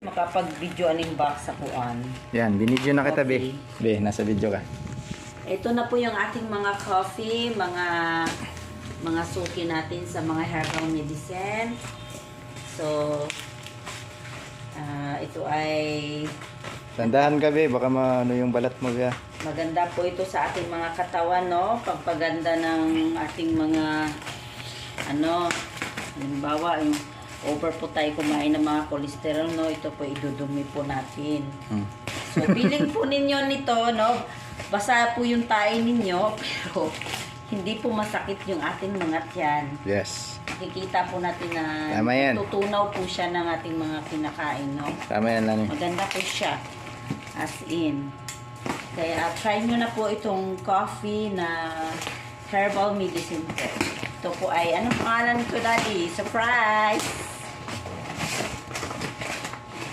Makapag-video aning box sa kuan. Yan, binidyo na kita, Okay. Be, nasa video ka. Ito na po yung ating mga coffee, mga suki natin sa mga herbal medicine. So, ito ay Tandahan ka, Be, baka maano yung balat mo, Be. maganda po ito sa ating mga katawan, no? Pagpaganda ng ating mga halimbawa, yung over po tayo kumain ng mga cholesterol, no? Ito po idudumi po natin. So, feeling po ninyo nito, no? Basa po yung tayo ninyo, pero hindi po masakit yung ating mga tiyan. Yes. Makikita po natin na Tama yan. tutunaw po siya ng ating mga kinakain, no? Tama yan, Lani. Maganda po siya. As in. Kaya try nyo na po itong coffee na herbal medicine po. Ito po ay, anong pangalan ko, Daddy? Surprise!